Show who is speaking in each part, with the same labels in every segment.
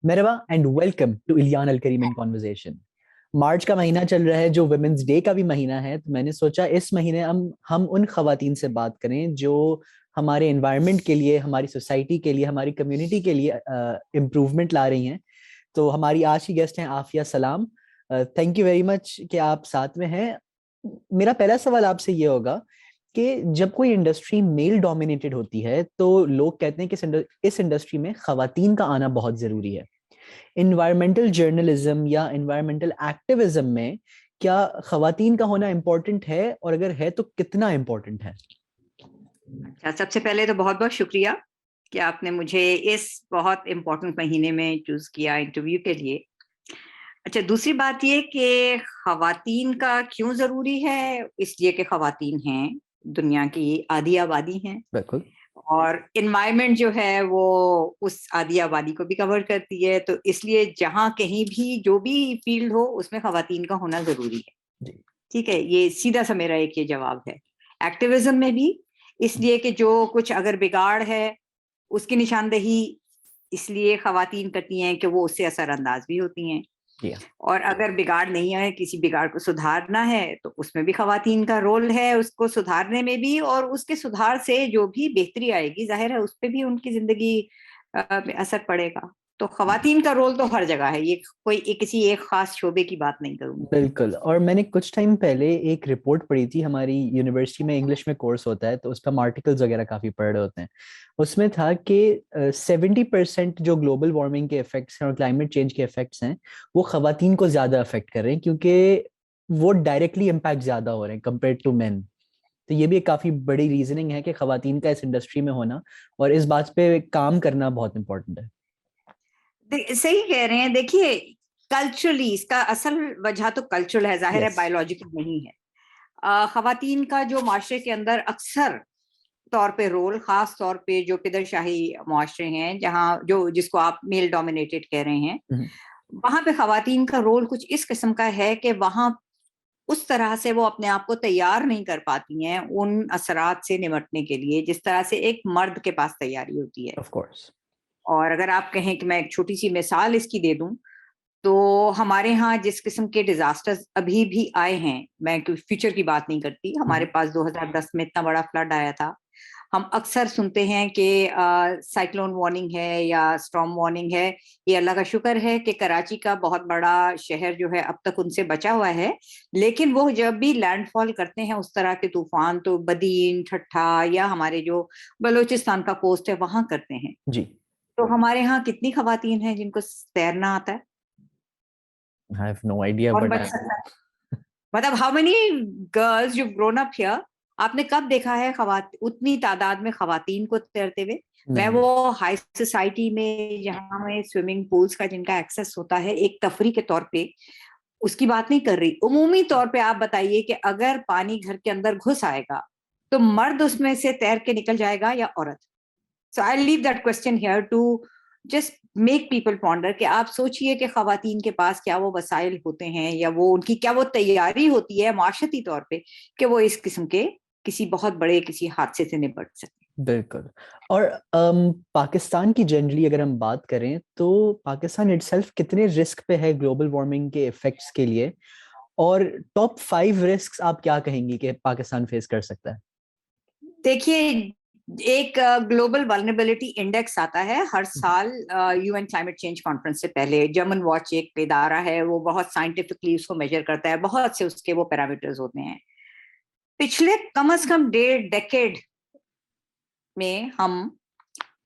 Speaker 1: merhaba and welcome to Ilyan Al Karim in Conversation। मार्च का महीना चल रहा है जो वुमेन्स डे का भी महीना है, तो मैंने सोचा इस महीने हम उन खवातीन से बात करें जो हमारे एनवायरनमेंट के लिए, हमारी सोसाइटी के लिए, हमारी कम्युनिटी के लिए इम्प्रूवमेंट ला रही हैं। तो हमारी आज की गेस्ट हैं आफिया सलाम। थैंक यू वेरी मच कि आप साथ में हैं। मेरा पहला सवाल आपसे ये होगा कि जब कोई इंडस्ट्री मेल डोमिनेटेड होती है तो लोग कहते हैं कि इस इंडस्ट्री में खवातीन का आना बहुत जरूरी है। इन्वायरमेंटल जर्नलिज्म या इन्वायरमेंटल एक्टिविज्म में क्या खवातीन का होना इम्पोर्टेंट है, और अगर है तो कितना इम्पोर्टेंट है?
Speaker 2: अच्छा, सबसे पहले तो बहुत बहुत शुक्रिया कि आपने मुझे इस बहुत इम्पोर्टेंट महीने में चूज किया इंटरव्यू के लिए। अच्छा, दूसरी बात ये कि खवातीन का क्यों जरूरी है, इसलिए कि खवातीन हैं दुनिया की आधी आबादी हैं
Speaker 1: बिल्कुल।
Speaker 2: और इन्वायरमेंट जो है वो उस आधी आबादी को भी कवर करती है, तो इसलिए जहाँ कहीं भी जो भी फील्ड हो उसमें खवातीन का होना जरूरी है।
Speaker 1: जी।
Speaker 2: ठीक है, ये सीधा सा मेरा एक ये जवाब है। एक्टिविज्म में भी इसलिए कि जो कुछ अगर बिगाड़ है उसकी निशानदेही इसलिए खवातीन करती हैं कि वो उससे असरअंदाज भी होती हैं। और अगर बिगाड़ नहीं है, किसी बिगाड़ को सुधारना है, तो उसमें भी खवातीन का रोल है, उसको सुधारने में भी, और उसके सुधार से जो भी बेहतरी आएगी जाहिर है उस पर भी उनकी जिंदगी पे असर पड़ेगा। तो खवातीन का रोल तो हर जगह है, ये कोई किसी एक खास शोबे की बात नहीं करूंगी।
Speaker 1: बिल्कुल। और मैंने कुछ टाइम पहले एक रिपोर्ट पढ़ी थी, हमारी यूनिवर्सिटी में इंग्लिश में कोर्स होता है तो उस पर हम आर्टिकल्स वगैरह काफी पढ़ रहे होते हैं। उसमें था कि 70% जो ग्लोबल वार्मिंग के इफेक्ट्स हैं और क्लाइमेट चेंज के इफेक्ट्स हैं वो खवातीन को ज्यादा अफेक्ट कर रहे हैं, क्योंकि वो डायरेक्टली इम्पैक्ट ज्यादा हो रहे हैं कंपेयर टू मेन। तो ये भी एक काफी बड़ी रीजनिंग है कि खवातीन का इस इंडस्ट्री में होना और इस बात पे काम करना बहुत इंपॉर्टेंट है।
Speaker 2: सही कह रहे हैं। देखिए, कल्चरली इसका असल वजह तो कल्चरल है, जाहिर है
Speaker 1: यस।
Speaker 2: बायोलॉजिकल नहीं है। खवातीन का जो माशरे के अंदर अक्सर तौर पे रोल, खास तौर पे जो पिदरशाही मुआशरे हैं जहाँ जो जिसको आप मेल डोमिनेटेड कह रहे हैं, वहां पे खवातीन का रोल कुछ इस किस्म का है कि वहां उस तरह से वो अपने आप को तैयार नहीं कर पाती हैं उन असरात से निपटने के लिए जिस तरह से एक मर्द के पास तैयारी होती है।
Speaker 1: Of course.
Speaker 2: और अगर आप कहें कि मैं एक छोटी सी मिसाल इसकी दे दूं, तो हमारे यहाँ जिस किस्म के डिजास्टर्स अभी भी आए हैं, मैं फ्यूचर की बात नहीं करती, हमारे पास 2010 में इतना बड़ा फ्लड आया था। हम अक्सर सुनते हैं कि साइक्लोन वार्निंग है या स्टॉर्म वार्निंग है। ये अल्लाह का शुक्र है कि कराची का बहुत बड़ा शहर जो है अब तक उनसे बचा हुआ है, लेकिन वो जब भी लैंडफॉल करते हैं उस तरह के तूफान, तो बदीन, ठट्ठा या हमारे जो बलूचिस्तान का कोस्ट है वहां करते हैं।
Speaker 1: जी।
Speaker 2: तो हमारे यहाँ कितनी खवातीन हैं जिनको तैरना आता है?
Speaker 1: आई हैव नो आइडिया
Speaker 2: कौन
Speaker 1: बट
Speaker 2: बच सकता है? मतलब हाउ मेनी गर्ल्स जो ग्रोन अप हियर, आपने कब देखा है उतनी तादाद में खवातीन को तैरते हुए? मैं
Speaker 1: नहीं।
Speaker 2: वो हाई सोसाइटी में जहाँ में स्विमिंग पूल्स का जिनका एक्सेस होता है एक तफरी के तौर पे, उसकी बात नहीं कर रही। उमूमी तौर पे आप बताइए कि अगर पानी घर के अंदर घुस आएगा तो मर्द उसमें से तैर के निकल जाएगा या औरत? So I leave that question here to just make people ponder कि आप सोचिए कि खवातीन के पास क्या वो वसाइल होते हैं या वो उनकी क्या वो तैयारी होती है माशरती तौर पे कि वो इस किस्म के किसी बहुत बड़े किसी हादसे से निपट सके।
Speaker 1: बिल्कुल। और पाकिस्तान की जनरली अगर हम बात करें तो पाकिस्तान इटसेल्फ कितने रिस्क पे है ग्लोबल वार्मिंग के इफेक्ट्स के लिए, और टॉप 5 रिस्क्स आप क्या कहेंगी कि पाकिस्तान फेस कर सकता है?
Speaker 2: देखिए, एक ग्लोबल वल्नरेबिलिटी इंडेक्स आता है हर साल यूएन क्लाइमेट चेंज कॉन्फ्रेंस से पहले। जर्मन वॉच एक इदारा है, वो बहुत साइंटिफिकली उसको मेजर करता है, बहुत से उसके वो पैरामीटर्स होते हैं। पिछले कम से कम 1.5 डेकेड में हम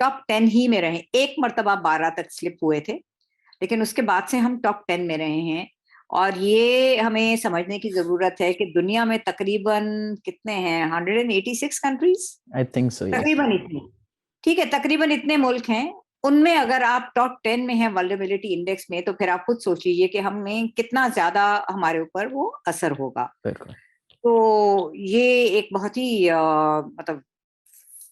Speaker 2: टॉप 10 ही में रहे। एक मर्तबा 12 तक स्लिप हुए थे, लेकिन उसके बाद से हम टॉप 10 में रहे हैं। और ये हमें समझने की जरूरत है कि दुनिया में तकरीबन कितने हैं, 186 countries,
Speaker 1: I think so, yes.
Speaker 2: तकरीबन इतने। ठीक है, तकरीबन इतने मुल्क हैं। उनमें अगर आप टॉप 10 में हैं वल्नरेबिलिटी इंडेक्स में, तो फिर आप खुद सोच लीजिए कि हमें कितना ज्यादा हमारे ऊपर वो असर होगा।
Speaker 1: बिल्कुल।
Speaker 2: तो ये एक बहुत ही मतलब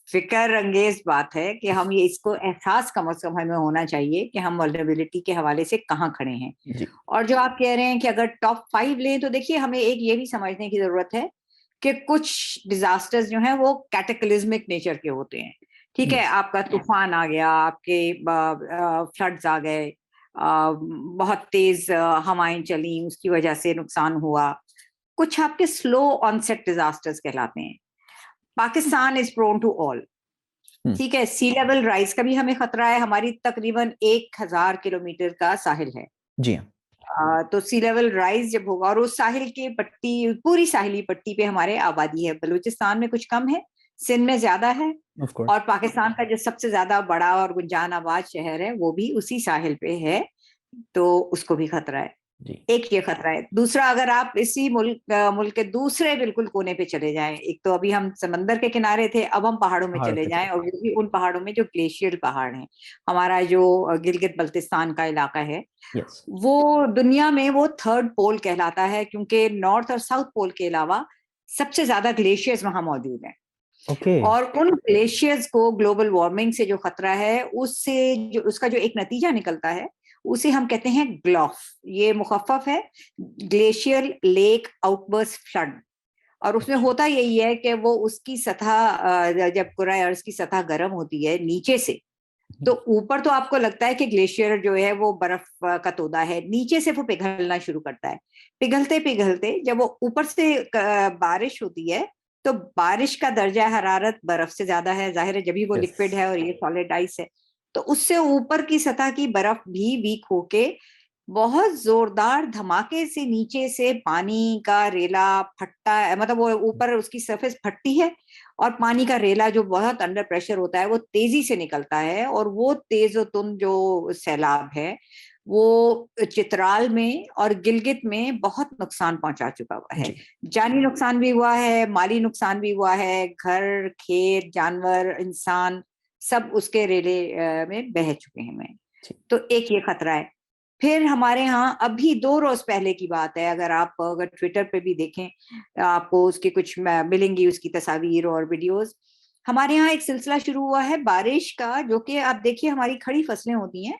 Speaker 2: फिकर अंगेज बात है कि हम ये इसको एहसास कम से कम हमें होना चाहिए कि हम वल्नरेबिलिटी के हवाले से कहाँ खड़े हैं।
Speaker 1: जी।
Speaker 2: और जो आप कह रहे हैं कि अगर टॉप 5 लें, तो देखिए हमें एक ये भी समझने की जरूरत है कि कुछ डिजास्टर्स जो हैं वो कैटेक्लिज्मिक नेचर के होते हैं। ठीक है,
Speaker 1: यस।
Speaker 2: आपका तूफान आ गया, आपके फ्लड्स आ गए, बहुत तेज हवाएं चली, उसकी वजह से नुकसान हुआ। कुछ आपके स्लो ऑनसेट डिजास्टर्स कहलाते हैं। Pakistan is prone to all. ठीक है, सी लेवल राइज का भी हमें खतरा है। हमारी तकरीबन 1000 किलोमीटर का साहिल है।
Speaker 1: जी हाँ।
Speaker 2: तो सी लेवल राइज जब होगा, और उस साहिल की पट्टी, पूरी साहिली पट्टी पे हमारे आबादी है। बलूचिस्तान में कुछ कम है, सिंध में ज्यादा है,
Speaker 1: ऑफ कोर्स।
Speaker 2: और पाकिस्तान का जो सबसे ज्यादा बड़ा और गुंजान आबाद शहर है वो भी उसी साहिल पे है, तो उसको भी खतरा है।
Speaker 1: जी।
Speaker 2: एक ये खतरा है। दूसरा, अगर आप इसी मुल्क के दूसरे बिल्कुल कोने पे चले जाएं, एक तो अभी हम समंदर के किनारे थे, अब हम पहाड़ों में
Speaker 1: पहाड़
Speaker 2: चले
Speaker 1: पे
Speaker 2: जाएं, और वो भी उन पहाड़ों में जो ग्लेशियर पहाड़ हैं। हमारा जो गिलगित बल्तिस्तान का इलाका है,
Speaker 1: यस।
Speaker 2: वो दुनिया में वो थर्ड पोल कहलाता है, क्योंकि नॉर्थ और साउथ पोल के अलावा सबसे ज्यादा ग्लेशियर्स वहां मौजूद हैं।
Speaker 1: ओके।
Speaker 2: और उन ग्लेशियर्स को ग्लोबल वार्मिंग से जो खतरा है, उससे जो उसका जो एक नतीजा निकलता है, उसे हम कहते हैं ग्लॉफ। ये मुखफ़फ़ है, ग्लेशियर लेक आउटबर्स्ट फ्लड। और उसमें होता यही है कि वो उसकी सतह, जब कुराए अर्ज की सतह गर्म होती है नीचे से, तो ऊपर तो आपको लगता है कि ग्लेशियर जो है वो बर्फ का तोदा है, नीचे से वो पिघलना शुरू करता है। पिघलते पिघलते जब वो ऊपर से बारिश होती है, तो बारिश का दर्जा हरारत बर्फ से ज्यादा है, जाहिर है, जब भी वो लिक्विड है और ये सॉलिड आइस है, तो उससे ऊपर की सतह की बर्फ भी वीक होके बहुत जोरदार धमाके से नीचे से पानी का रेला फटता है, मतलब वो ऊपर उसकी सरफेस फटती है, और पानी का रेला जो बहुत अंडर प्रेशर होता है वो तेजी से निकलता है, और वो तेज तुन जो सैलाब है वो चित्राल में और गिलगित में बहुत नुकसान पहुंचा चुका हुआ है। जानी नुकसान भी हुआ है, माली नुकसान भी हुआ है, घर खेत जानवर इंसान सब उसके रेले में बह चुके हैं। तो एक ये खतरा है। फिर हमारे यहाँ अभी 2 रोज पहले की बात है, अगर ट्विटर पे भी देखें, आपको उसकी कुछ मिलेंगी उसकी तस्वीर और वीडियोस। हमारे यहाँ एक सिलसिला शुरू हुआ है बारिश का, जो कि आप देखिए हमारी खड़ी फसलें होती हैं,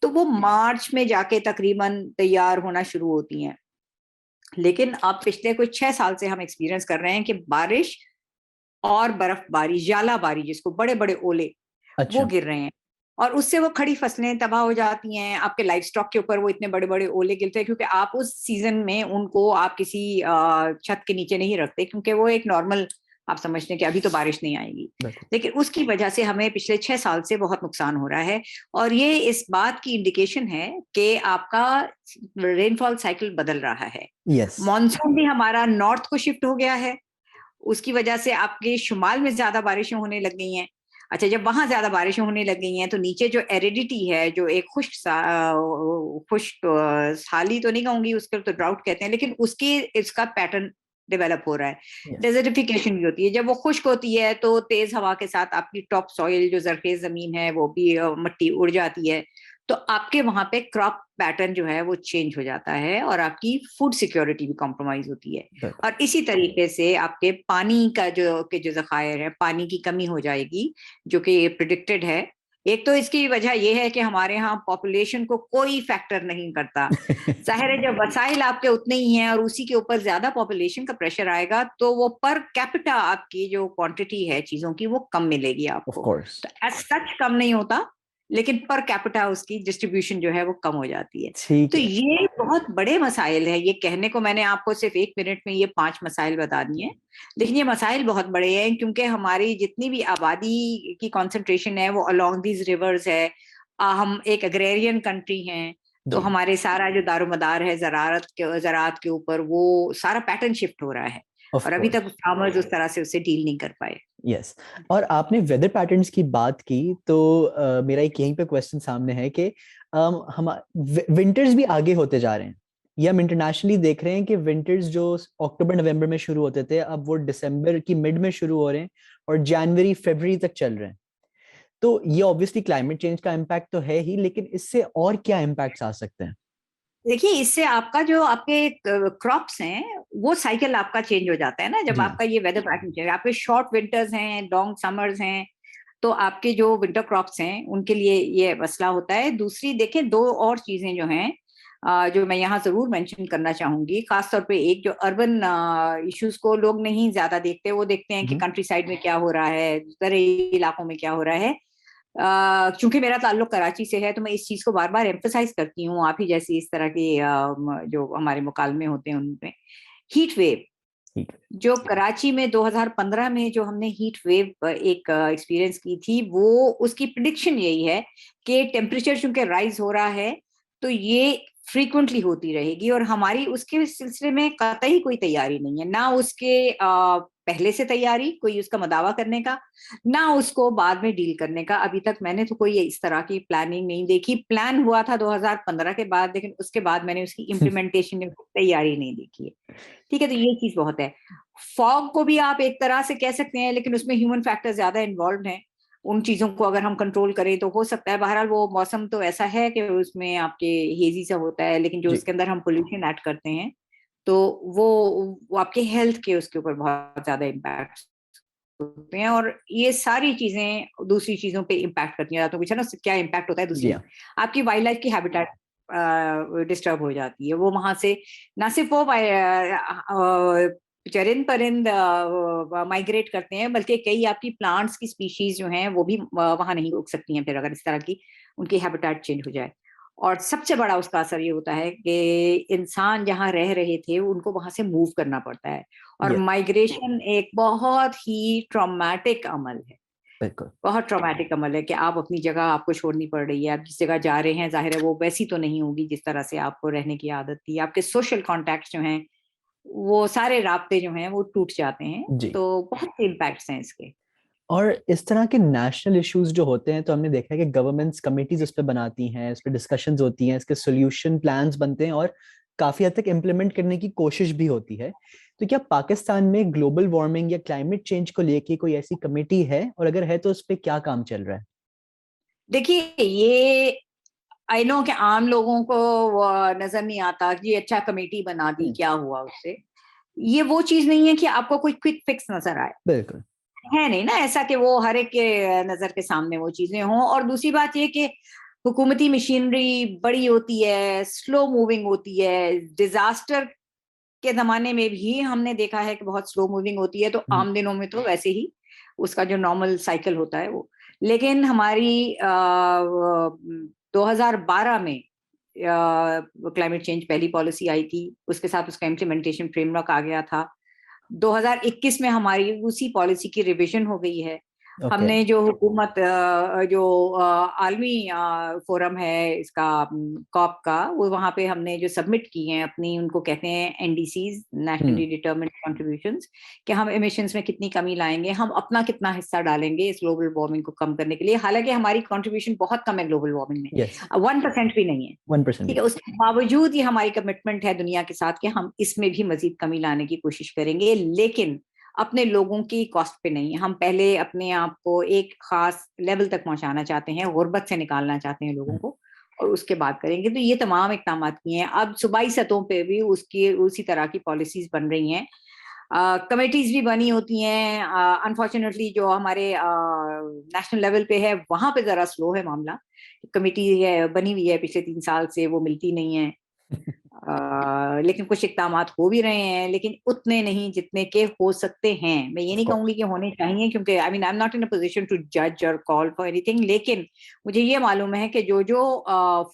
Speaker 2: तो वो मार्च में जाके तकरीबन तैयार होना शुरू होती हैं। लेकिन अब पिछले कुछ 6 साल से हम एक्सपीरियंस कर रहे हैं कि बारिश और बर्फबारी, ज्वालाबारी जिसको, बड़े बड़े ओले वो
Speaker 1: अच्छा।
Speaker 2: गिर रहे हैं, और उससे वो खड़ी फसलें तबाह हो जाती हैं। आपके लाइफ स्टॉक के ऊपर वो इतने बड़े बड़े ओले गिरते हैं, क्योंकि आप उस सीजन में उनको आप किसी छत के नीचे नहीं रखते, क्योंकि वो एक नॉर्मल, आप समझते हैं कि अभी तो बारिश नहीं आएगी। लेकिन उसकी वजह से हमें पिछले 6 साल से बहुत नुकसान हो रहा है, और ये इस बात की इंडिकेशन है कि आपका रेनफॉल साइकिल बदल रहा है।
Speaker 1: यस।
Speaker 2: मॉनसून भी हमारा नॉर्थ को शिफ्ट हो गया है, उसकी वजह से आपके शुमाल में ज्यादा बारिशें होने लग गई हैं। अच्छा, जब वहां ज्यादा बारिशें होने लग गई हैं, तो नीचे जो एरिडिटी है, जो एक खुश्क साली तो नहीं कहूंगी, उसके तो ड्राउट कहते हैं, लेकिन उसकी इसका पैटर्न डेवलप हो रहा है। डेजर्टिफिकेशन भी होती है। जब वो खुश्क होती है तो तेज हवा के साथ आपकी टॉप सॉइल, जो जरखेज जमीन है, वो भी मिट्टी उड़ जाती है, तो आपके वहां पे क्रॉप पैटर्न जो है वो चेंज हो जाता है, और आपकी फूड सिक्योरिटी भी कॉम्प्रोमाइज होती है। और इसी तरीके से आपके पानी का जो जखायर है, पानी की कमी हो जाएगी, जो कि प्रिडिक्टेड है। एक तो इसकी वजह यह है कि हमारे यहाँ पॉपुलेशन को कोई फैक्टर नहीं करता। जाहिर है, जब वसाइल आपके उतने ही हैं और उसी के ऊपर ज्यादा पॉपुलेशन का प्रेशर आएगा, तो वो पर कैपिटा आपकी जो क्वांटिटी है चीजों की, वो कम मिलेगी आपको। तो एज सच कम नहीं होता, लेकिन पर कैपिटा उसकी डिस्ट्रीब्यूशन जो है वो कम हो जाती है। तो ये बहुत बड़े मसाइल है। ये कहने को मैंने आपको सिर्फ 1 मिनट में ये 5 मसाइल बता दिए, लेकिन ये मसाइल बहुत बड़े हैं, क्योंकि हमारी जितनी भी आबादी की कॉन्सेंट्रेशन है वो अलोंग दीज रिवर्स है। हम एक अग्रेरियन कंट्री हैं, तो हमारे सारा जो दारोमदार है ज़राअत के ऊपर, वो सारा पैटर्न शिफ्ट हो रहा है, और अभी तक फार्मर्स उस तरह से उससे डील नहीं कर पाए।
Speaker 1: यस। और आपने वेदर पैटर्न्स की बात की, तो मेरा एक यहीं पे क्वेश्चन सामने है कि हम विंटर्स भी आगे होते जा रहे हैं। ये हम इंटरनेशनली देख रहे हैं कि विंटर्स जो अक्टूबर नवंबर में शुरू होते थे, अब वो दिसंबर की मिड में शुरू हो रहे हैं और जनवरी फरवरी तक चल रहे हैं। तो ये ऑब्वियसली क्लाइमेट चेंज का इम्पैक्ट तो है ही, लेकिन इससे और क्या इम्पैक्ट्स आ सकते हैं?
Speaker 2: देखिए, इससे आपका जो आपके क्रॉप्स हैं वो साइकिल आपका चेंज हो जाता है ना। जब आपका ये वेदर पैटर्न चेंज, आपके शॉर्ट विंटर्स हैं, लॉन्ग समर्स हैं, तो आपके जो विंटर क्रॉप्स हैं उनके लिए ये मसला होता है। दूसरी देखें, 2 और चीजें जो हैं जो मैं यहाँ जरूर मेंशन करना चाहूंगी, खासतौर पे एक जो अर्बन इश्यूज को लोग नहीं ज्यादा देखते, वो देखते हैं कि कंट्री साइड में क्या हो रहा है, ज़रूरी इलाकों में क्या हो रहा है। क्योंकि मेरा ताल्लुक कराची से है तो मैं इस चीज को बार बार एम्फसाइज करती हूँ, आप ही जैसी इस तरह की जो हमारे मुकालमे होते हैं उनमें, हीट वेव जो कराची में 2015 में जो हमने हीट वेव एक एक्सपीरियंस की थी, वो उसकी प्रिडिक्शन यही है कि टेम्परेचर चूंकि राइज हो रहा है तो ये फ्रीक्वेंटली होती रहेगी, और हमारी उसके सिलसिले में कतई कोई तैयारी नहीं है, ना उसके पहले से तैयारी कोई उसका मदावा करने का, ना उसको बाद में डील करने का। अभी तक मैंने तो कोई इस तरह की प्लानिंग नहीं देखी। प्लान हुआ था 2015 के बाद, लेकिन उसके बाद मैंने उसकी इम्प्लीमेंटेशन की तैयारी नहीं देखी है। ठीक है, तो ये चीज बहुत है। फॉग को भी आप एक तरह से कह सकते हैं, लेकिन उसमें ह्यूमन फैक्टर ज्यादा इन्वॉल्व हैं। उन चीजों को अगर हम कंट्रोल करें तो हो सकता है। बहरहाल वो मौसम तो ऐसा है कि उसमें आपके हेजी सा होता है, लेकिन जो
Speaker 1: जी
Speaker 2: उसके अंदर हम पोल्यूशन ऐड करते हैं तो वो आपके हेल्थ के उसके ऊपर बहुत ज्यादा इम्पैक्ट होते हैं, और ये सारी चीजें दूसरी चीजों पे इम्पैक्ट करती हैं। तो पूछा ना उससे क्या इम्पैक्ट होता है,
Speaker 1: जी
Speaker 2: दूसरी आपकी वाइल्ड लाइफ की हैबिटेट डिस्टर्ब हो जाती है। वो वहां से ना सिर्फ वो चरिंद परिंद माइग्रेट करते हैं, बल्कि कई आपकी प्लांट्स की स्पीशीज जो हैं वो भी वहां नहीं उग सकती हैं फिर, अगर इस तरह की उनकी हैबिटेट चेंज हो जाए। और सबसे बड़ा उसका असर ये होता है कि इंसान जहाँ रह रहे थे उनको वहां से मूव करना पड़ता है, और
Speaker 1: ये
Speaker 2: माइग्रेशन एक बहुत ही ट्रॉमेटिक अमल है।
Speaker 1: बिल्कुल
Speaker 2: बहुत ट्रॉमेटिक अमल है कि आप अपनी जगह आपको छोड़नी पड़ रही है, आप जिस जगह जा रहे हैं जाहिर है वो वैसी तो नहीं होगी जिस तरह से आपको रहने की आदत थी, आपके सोशल कॉन्टैक्ट जो हैं वो सारे राब्ते जो हैं वो टूट जाते हैं।
Speaker 1: जी।
Speaker 2: तो बहुत से इम्पैक्ट्स हैं इसके।
Speaker 1: और इस तरह के नेशनल इश्यूज जो होते हैं तो हमने देखा है कि गवर्नमेंट्स कमिटीज उस पर बनाती हैं, इस पर डिस्कशंस होती हैं, इसके सॉल्यूशन प्लान्स बनते हैं और काफी हद तक इम्प्लीमेंट करने की कोशिश भी होती है। तो क्या पाकिस्तान में ग्लोबल वार्मिंग या क्लाइमेट चेंज को लेके कोई ऐसी कमेटी है, और अगर है तो उस पर क्या काम चल रहा है?
Speaker 2: देखिए, ये आई नो कि आम लोगों को वो नजर नहीं आता कि अच्छा कमेटी बना दी क्या हुआ उससे। ये वो चीज नहीं है कि आपको कोई क्विक फिक्स नजर आए,
Speaker 1: बिल्कुल।
Speaker 2: है नहीं ना ऐसा कि वो हर एक के नजर के सामने वो चीजें हों। और दूसरी बात ये कि हुकूमती मशीनरी बड़ी होती है, स्लो मूविंग होती है। डिजास्टर के जमाने में भी हमने देखा है कि बहुत स्लो मूविंग होती है, तो
Speaker 1: हम्म।
Speaker 2: आम दिनों में तो वैसे ही उसका जो नॉर्मल साइकिल होता है वो। लेकिन हमारी 2012 में क्लाइमेट चेंज पहली पॉलिसी आई थी, उसके साथ उसका इम्प्लीमेंटेशन फ्रेमवर्क आ गया था। 2021 में हमारी उसी पॉलिसी की रिवीजन हो गई है।
Speaker 1: ओके।
Speaker 2: हमने जो हुकूमत जो आलमी फोरम है इसका कॉप का, वो वहाँ पे हमने जो सबमिट की हैं अपनी, उनको कहते हैं एनडीसीज, नेशनली
Speaker 1: हम्म।
Speaker 2: डिटरमिन्ड कंट्रीब्यूशंस, कि हम एमिशंस में कितनी कमी लाएंगे, हम अपना कितना हिस्सा डालेंगे इस ग्लोबल वार्मिंग को कम करने के लिए। हालांकि हमारी कंट्रीब्यूशन बहुत कम है ग्लोबल वार्मिंग में,
Speaker 1: यस।
Speaker 2: 1% भी नहीं है।
Speaker 1: 1% भी
Speaker 2: ठीक है,
Speaker 1: नहीं।
Speaker 2: उसके बावजूद ये हमारी कमिटमेंट है दुनिया के साथ कि हम इसमें भी मजीद कमी लाने की कोशिश करेंगे, लेकिन अपने लोगों की कॉस्ट पे नहीं। हम पहले अपने आप को एक खास लेवल तक पहुंचाना चाहते हैं, गुर्बत से निकालना चाहते हैं लोगों को, और उसके बाद करेंगे। तो ये तमाम इकदाम किए हैं। अब सूबाई सतहों पे भी उसकी उसी तरह की पॉलिसीज बन रही हैं, कमेटीज भी बनी होती हैं। अनफॉर्चुनेटली जो हमारे नेशनल लेवल पे है वहां पे जरा स्लो है मामला। कमेटी है बनी हुई है पिछले 3 साल से, वो मिलती नहीं है। लेकिन कुछ इकदाम हो भी रहे हैं, लेकिन उतने नहीं जितने के हो सकते हैं। मैं ये
Speaker 1: ऑफ
Speaker 2: नहीं कहूंगी
Speaker 1: कोर्स।
Speaker 2: कि होने चाहिए, क्योंकि I mean I am not in a position to जज और कॉल फॉर एनीथिंग, लेकिन मुझे ये मालूम है कि जो जो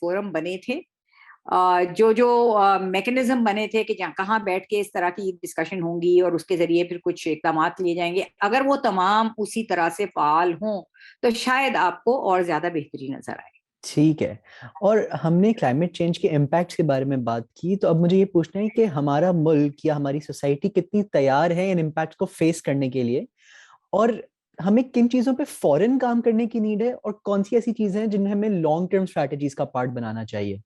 Speaker 2: फोरम बने थे, जो जो मैकेनिज्म बने थे कि जहाँ कहाँ बैठ के इस तरह की डिस्कशन होंगी और उसके जरिए फिर कुछ इकदाम लिए जाएंगे, अगर वो तमाम उसी तरह से फाल हों तो शायद आपको और ज्यादा बेहतरी नजर आए।
Speaker 1: ठीक है। और हमने क्लाइमेट चेंज के इम्पैक्ट्स के बारे में बात की, तो अब मुझे ये पूछना है कि हमारा मुल्क या हमारी सोसाइटी कितनी तैयार है इन इम्पैक्ट्स को फेस करने के लिए, और हमें किन चीजों पे फौरन काम करने की नीड है, और कौन सी ऐसी चीजें हैं जिन्हें हमें लॉन्ग टर्म स्ट्रैटेजीज का पार्ट बनाना चाहिए?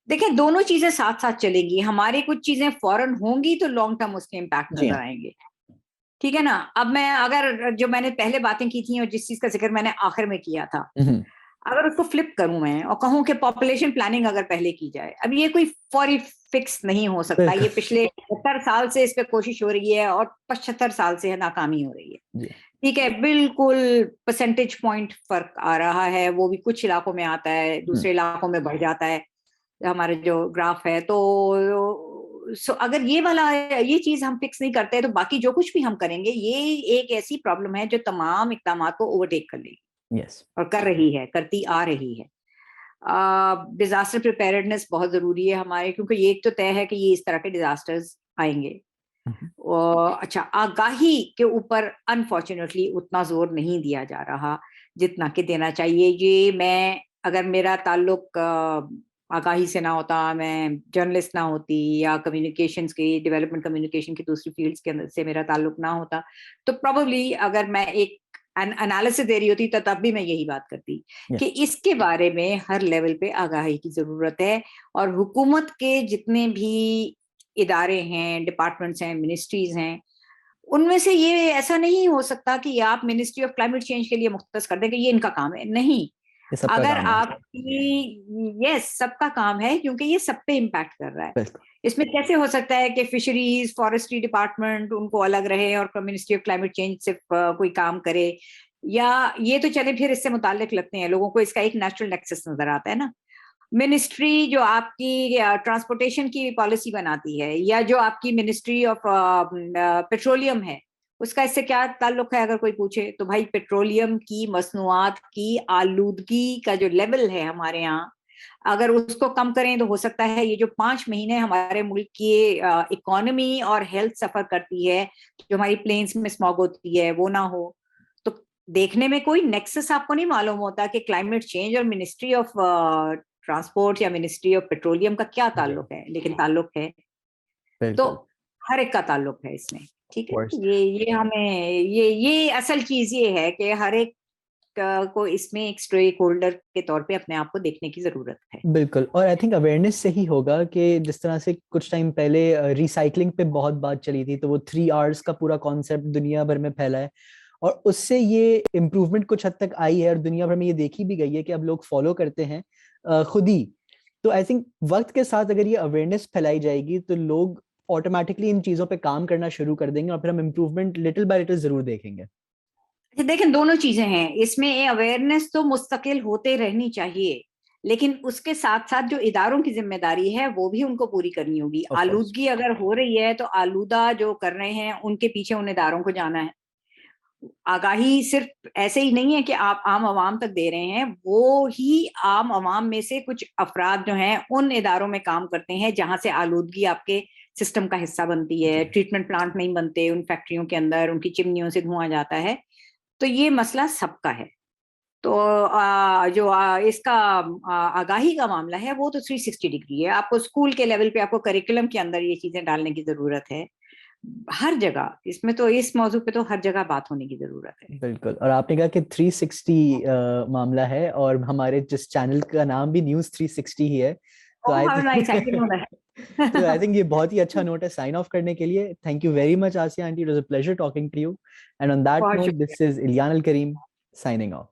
Speaker 2: देखिए, दोनों चीजें साथ साथ चलेंगी। हमारी कुछ चीजें फौरन होंगी तो लॉन्ग टर्म उसके इम्पैक्ट
Speaker 1: जी
Speaker 2: नजर
Speaker 1: हाँ।
Speaker 2: आएंगे। ठीक है ना। अब मैं अगर जो मैंने पहले बातें की थी और जिस चीज का जिक्र मैंने आखिर में किया था,
Speaker 1: हम्म।
Speaker 2: अगर उसको फ्लिप करूं मैं और कहूं कि पॉपुलेशन प्लानिंग अगर पहले की जाए, अब ये कोई फौरी फिक्स नहीं हो सकता।
Speaker 1: बिल्कुल।
Speaker 2: ये पिछले 70 साल से इस पे कोशिश हो रही है और 75 साल से नाकामी हो रही है।
Speaker 1: जी।
Speaker 2: ठीक है, बिल्कुल परसेंटेज पॉइंट फर्क आ रहा है, वो भी कुछ इलाकों में आता है,
Speaker 1: हम्म।
Speaker 2: दूसरे इलाकों में बढ़ जाता है हमारे जो ग्राफ है। तो सो अगर ये चीज हम फिक्स नहीं करते तो बाकी जो कुछ भी हम करेंगे ये एक ऐसी प्रॉब्लम है जो तमाम इकदाम को ओवरटेक कर लेगी।
Speaker 1: यस।
Speaker 2: और कर रही है, करती आ रही है। डिजास्टर प्रिपेयर्डनेस बहुत जरूरी है हमारे, क्योंकि ये एक तो तय है कि ये इस तरह के डिजास्टर्स आएंगे। अच्छा, आगाही के ऊपर अनफॉर्चुनेटली उतना जोर नहीं दिया जा रहा जितना कि देना चाहिए। ये मैं, अगर मेरा ताल्लुक आगाही से ना होता, मैं जर्नलिस्ट ना होती, या कम्युनिकेशंस की, डेवलपमेंट कम्युनिकेशन की दूसरी फील्ड्स के अंदर से मेरा ताल्लुक ना होता, तो प्रोबेबली अगर मैं एक एनालिसिस दे रही होती तो तब भी मैं यही बात करती कि इसके बारे में हर लेवल पे आगाही की जरूरत है। और हुकूमत के जितने भी इदारे हैं, डिपार्टमेंट्स हैं, मिनिस्ट्रीज हैं, उनमें से ये ऐसा नहीं हो सकता कि आप मिनिस्ट्री ऑफ क्लाइमेट चेंज के लिए मुख्तस कर दें कि ये इनका काम है। नहीं, अगर आपकी, यस, सबका काम है, क्योंकि ये सब पे इम्पैक्ट कर रहा है। इसमें कैसे हो सकता है कि फिशरीज, फॉरेस्ट्री डिपार्टमेंट उनको अलग रहे और मिनिस्ट्री ऑफ क्लाइमेट चेंज सिर्फ कोई काम करे? या ये तो चले फिर इससे मुताल्लिक लगते हैं लोगों को, इसका एक नेचुरल नेक्सस नजर आता है ना। मिनिस्ट्री जो आपकी ट्रांसपोर्टेशन की पॉलिसी बनाती है, या जो आपकी मिनिस्ट्री ऑफ पेट्रोलियम है, उसका इससे क्या ताल्लुक है? अगर कोई पूछे तो भाई, पेट्रोलियम की मसनूआत की आलूदगी का जो लेवल है हमारे यहाँ, अगर उसको कम करें तो हो सकता है ये जो 5 महीने हमारे मुल्क की इकोनॉमी और हेल्थ सफर करती है, जो हमारी प्लेन्स में स्मॉग होती है, वो ना हो। तो देखने में कोई नेक्सस आपको नहीं मालूम होता कि क्लाइमेट चेंज और मिनिस्ट्री ऑफ ट्रांसपोर्ट या मिनिस्ट्री ऑफ पेट्रोलियम का क्या ताल्लुक है, लेकिन ताल्लुक है। तो हर एक का ताल्लुक है इसमें, ठीक है। ये हमें ये असल चीज ये है कि हर एक को इसमें एक स्टेक होल्डर के तौर पे अपने आप को देखने की जरूरत है।
Speaker 1: बिल्कुल, और आई थिंक अवेयरनेस से ही होगा कि जिस तरह से कुछ टाइम पहले रिसाइकलिंग पे बहुत बात चली थी, तो वो 3 Rs का पूरा कॉन्सेप्ट दुनिया भर में फैला है, और उससे ये इम्प्रूवमेंट कुछ हद तक आई है, और दुनिया भर में ये देखी भी गई है कि अब लोग फॉलो करते हैं खुद ही। तो आई थिंक वक्त के साथ अगर ये अवेयरनेस फैलाई जाएगी तो लोग ऑटोमेटिकली इन चीजों पे काम करना शुरू कर देंगे, और फिर हम इम्प्रूवमेंट लिटिल बाय लिटिल जरूर देखेंगे।
Speaker 2: देखें, दोनों चीजें हैं इसमें। अवेयरनेस तो मुस्तकिल होते रहनी चाहिए, लेकिन उसके साथ साथ जो इदारों की जिम्मेदारी है वो भी उनको पूरी करनी होगी। आलूदगी अगर हो रही है तो आलूदा जो कर रहे हैं उनके पीछे उन इदारों को जाना है। आगाही सिर्फ ऐसे ही नहीं है कि आप आम आवाम तक दे रहे हैं, वो ही आम आवाम में से कुछ अफराद जो हैं उन इदारों में काम करते हैं जहां से आलूदगी आपके सिस्टम का हिस्सा बनती है। ट्रीटमेंट प्लांट नहीं बनते उन फैक्ट्रियों के अंदर, उनकी चिमनियों से धुआं जाता है। तो ये मसला सबका है। तो इसका आगाही का मामला है वो तो 360 डिग्री है। आपको स्कूल के लेवल पे, आपको करिकुलम के अंदर ये चीजें डालने की जरूरत है। हर जगह इसमें तो, इस मौजू पे तो हर जगह बात होने की जरूरत है।
Speaker 1: बिल्कुल, और आपने कहा कि 360 मामला है, और हमारे जिस चैनल का नाम भी न्यूज़ 360 ही है, तो आई थिंक ये बहुत ही अच्छा नोट है साइन ऑफ करने के लिए। Thank you very much Asiya aunty, it was a pleasure talking to you, and on that note this is Ilyan Al Karim signing of.